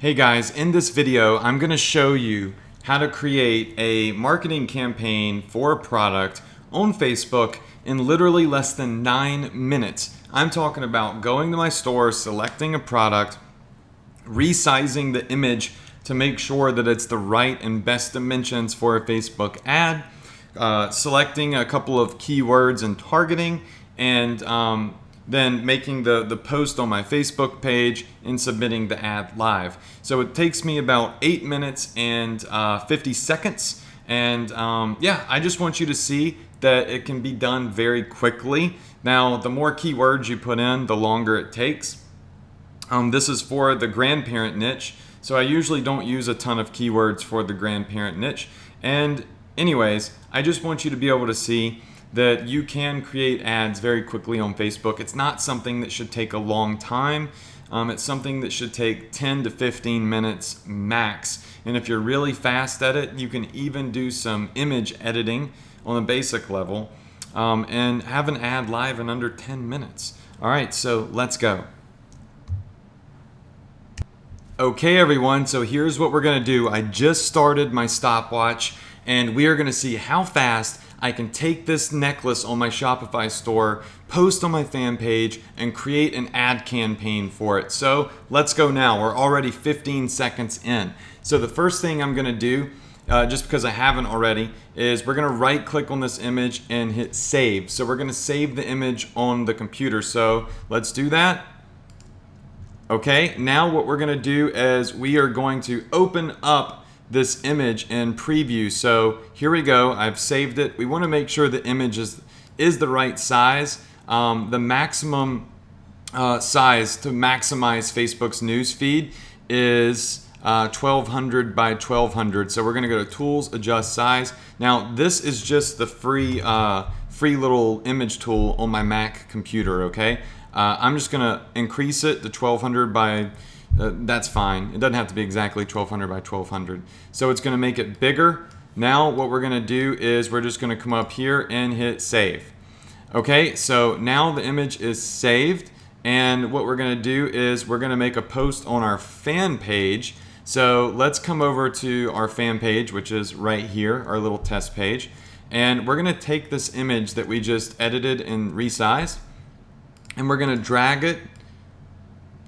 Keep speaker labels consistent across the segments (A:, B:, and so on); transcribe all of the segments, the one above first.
A: Hey guys, in this video I'm going to show you how to create a marketing campaign for a product on Facebook in literally less than 9 minutes. I'm talking about going to my store, selecting a product, resizing the image to make sure that it's the right and best dimensions for a Facebook ad, selecting a couple of keywords and targeting, and then making the post on my Facebook page and submitting the ad live. So it takes me about 8 minutes and 50 seconds. And yeah, I just want you to see that it can be done very quickly. Now, the more keywords you put in, the longer it takes. This is for the grandparent niche, so I usually don't use a ton of keywords for the grandparent niche. And anyways, I just want you to be able to see that you can create ads very quickly on Facebook. It's not something that should take a long time. It's something that should take 10 to 15 minutes max. And if you're really fast at it, you can even do some image editing on a basic level and have an ad live in under 10 minutes. All right, so let's go. Okay everyone, so here's what we're gonna do. I just started my stopwatch and we are gonna see how fast I can take this necklace on my Shopify store, post on my fan page, and create an ad campaign for it. So let's go now. We're already 15 seconds in. So the first thing I'm gonna do, just because I haven't already, is we're gonna right click on this image and hit save. So we're gonna save the image on the computer. So let's do that. Okay, now what we're gonna do is we are going to open up this image in preview. So here we go, I've saved it. We wanna make sure the image is the right size. The maximum size to maximize Facebook's news feed is 1200 by 1200. So we're gonna go to Tools, Adjust Size. Now this is just the free little image tool on my Mac computer, okay? I'm just gonna increase it to 1200 by, that's fine. It doesn't have to be exactly 1200 by 1200. So it's gonna make it bigger. Now what we're gonna do is we're just gonna come up here and hit save. Okay, so now the image is saved, and what we're gonna do is we're gonna make a post on our fan page. So let's come over to our fan page, which is right here, our little test page. And we're gonna take this image that we just edited and resized, and we're gonna drag it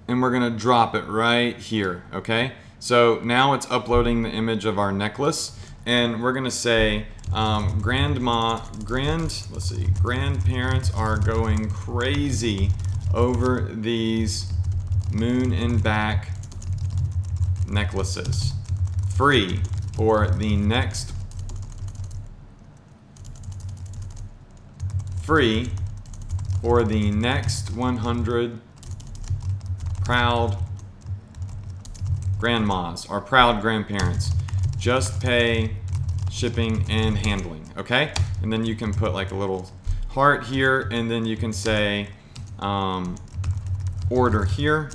A: and we're gonna drop it right here, okay? So now it's uploading the image of our necklace, and we're gonna say grandparents are going crazy over these moon and back necklaces. Free for the next 100 proud grandmas or proud grandparents. Just pay shipping and handling, okay? And then you can put like a little heart here, and then you can say order here.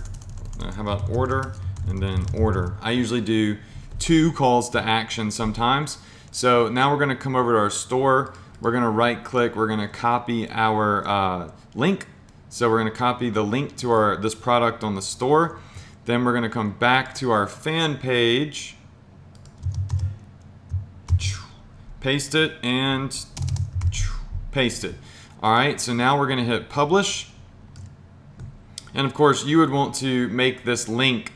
A: How about order and then order? I usually do 2 calls to action sometimes. So now we're gonna come over to our store. We're gonna right click, we're gonna copy our link. So we're gonna copy the link to this product on the store. Then we're gonna come back to our fan page, paste it, and paste it. All right, so now we're gonna hit publish. And of course, you would want to make this link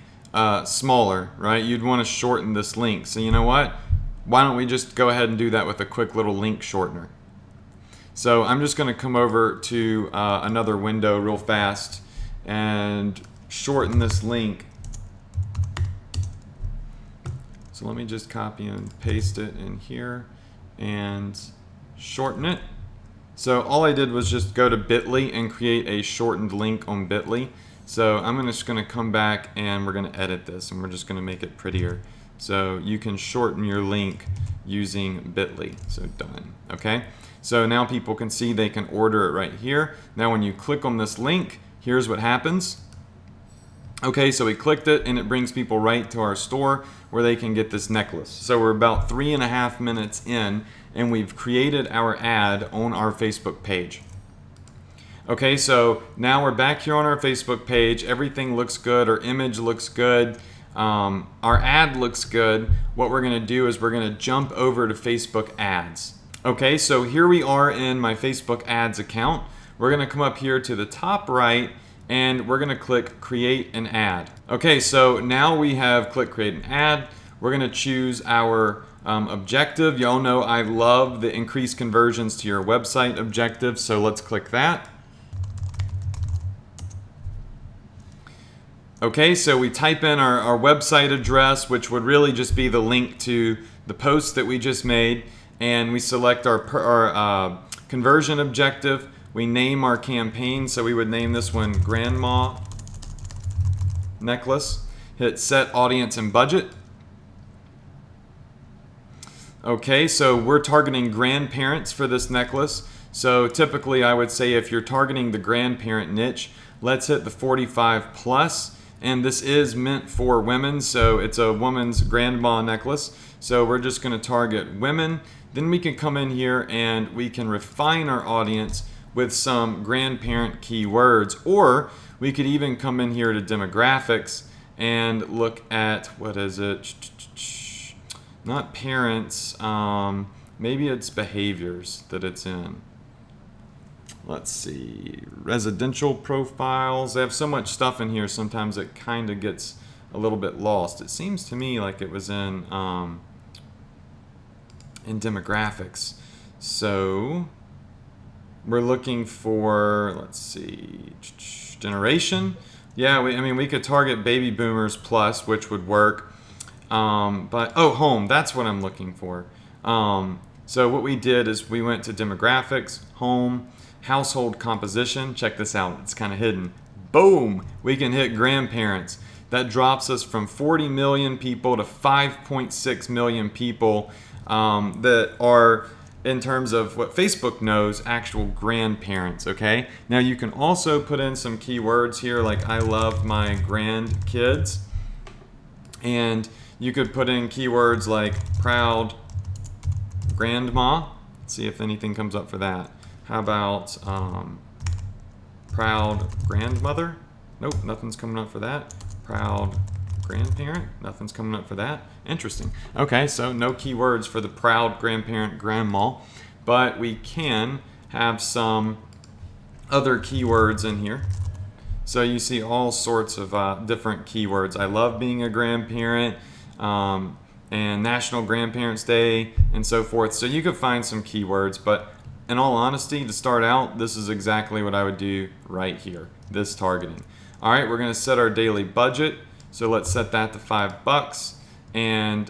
A: smaller, right? You'd wanna shorten this link. So you know what? Why don't we just go ahead and do that with a quick little link shortener. So I'm just gonna come over to another window real fast and shorten this link. So let me just copy and paste it in here and shorten it. So all I did was just go to bit.ly and create a shortened link on bit.ly. So I'm just gonna come back and we're gonna edit this, and we're just gonna make it prettier. So you can shorten your link using bit.ly. So done, okay? So now people can see they can order it right here. Now when you click on this link, here's what happens. Okay, so we clicked it and it brings people right to our store where they can get this necklace. So we're about 3.5 minutes in, and we've created our ad on our Facebook page. Okay, so now we're back here on our Facebook page. Everything looks good. Our image looks good. our ad looks good. What we're going to do is we're going to jump over to Facebook ads. Okay, so here we are in my Facebook ads account. We're going to come up here to the top right and we're going to click create an ad. Okay, so now we have click create an ad. We're going to choose our objective. Y'all know I love the increase conversions to your website objective, so let's click that. Okay, so we type in our website address, which would really just be the link to the post that we just made, and we select our conversion objective. We name our campaign, so we would name this one Grandma Necklace. Hit set audience and budget. Okay, so we're targeting grandparents for this necklace. So typically I would say if you're targeting the grandparent niche, let's hit the 45 plus. And this is meant for women, so it's a woman's grandma necklace. So we're just going to target women. Then we can come in here and we can refine our audience with some grandparent keywords, or we could even come in here to demographics and look at, what is it? Not parents, maybe it's behaviors that it's in. Let's see, residential profiles. They have so much stuff in here, sometimes it kind of gets a little bit lost. It seems to me like it was in demographics. So we're looking for, let's see, generation. Yeah, I mean, we could target baby boomers plus, which would work. But, oh, home, that's what I'm looking for. So what we did is we went to demographics, home, household composition. Check this out, it's kind of hidden. Boom, we can hit grandparents. That drops us from 40 million people to 5.6 million people that are, in terms of what Facebook knows, actual grandparents, okay? Now you can also put in some keywords here like I love my grandkids, and you could put in keywords like proud grandma. Let's see if anything comes up for that. How about proud grandmother? Nope, nothing's coming up for that. Proud grandparent? Nothing's coming up for that. Interesting. Okay, so no keywords for the proud grandparent grandma, but we can have some other keywords in here. So you see all sorts of different keywords. I love being a grandparent, and National Grandparents Day, and so forth. So you could find some keywords, but in all honesty, to start out, this is exactly what I would do right here, this targeting. All right, we're gonna set our daily budget. So let's set that to $5, and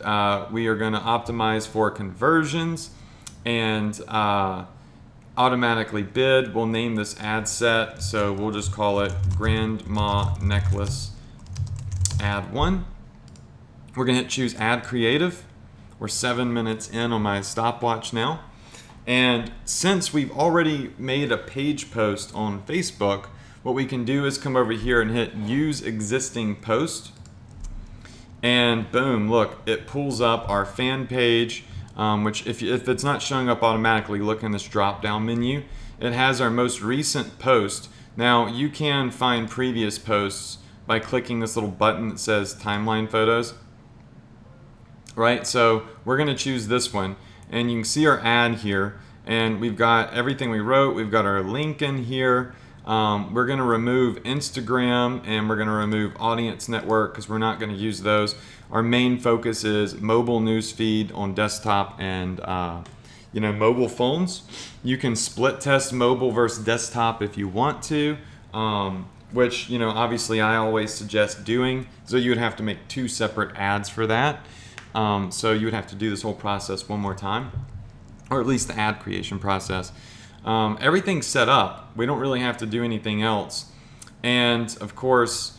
A: we are gonna optimize for conversions and automatically bid. We'll name this ad set, so we'll just call it Grandma Necklace Ad 1. We're gonna hit choose Ad Creative. We're 7 minutes in on my stopwatch now. And since we've already made a page post on Facebook, what we can do is come over here and hit use existing post. And boom, look, it pulls up our fan page, which if it's not showing up automatically, look in this drop down menu. It has our most recent post. Now you can find previous posts by clicking this little button that says timeline photos. Right, so we're gonna choose this one, and you can see our ad here, and we've got everything we wrote. We've got our link in here. We're gonna remove Instagram, and we're gonna remove Audience Network because we're not gonna use those. Our main focus is mobile newsfeed on desktop and mobile phones. You can split test mobile versus desktop if you want to, which obviously I always suggest doing. So you would have to make 2 separate ads for that. So you would have to do this whole process one more time, or at least the ad creation process. Everything's set up. We don't really have to do anything else. And of course,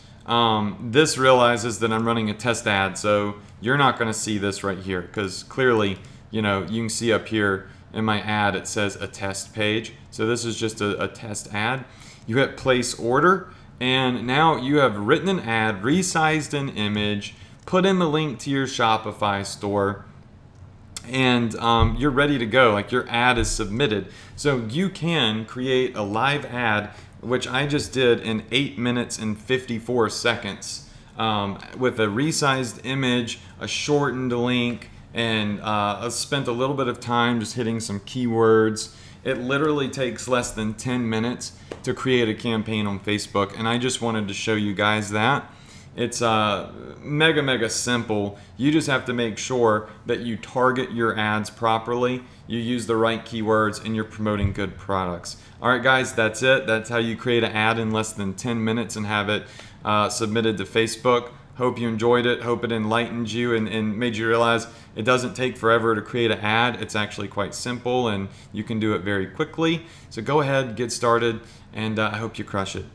A: this realizes that I'm running a test ad, so you're not going to see this right here because clearly, you can see up here in my ad it says a test page. So this is just a test ad. You hit place order, and now you have written an ad, resized an image, put in the link to your Shopify store, and you're ready to go. Like, your ad is submitted. So you can create a live ad, which I just did in 8 minutes and 54 seconds. with a resized image, a shortened link, and I spent a little bit of time just hitting some keywords. It literally takes less than 10 minutes to create a campaign on Facebook, and I just wanted to show you guys that. It's mega simple. You just have to make sure that you target your ads properly, you use the right keywords, and you're promoting good products. Alright guys, that's it. That's how you create an ad in less than 10 minutes and have it submitted to Facebook. Hope you enjoyed it. Hope it enlightened you and made you realize it doesn't take forever to create an ad. It's actually quite simple and you can do it very quickly. So go ahead, get started, and I hope you crush it.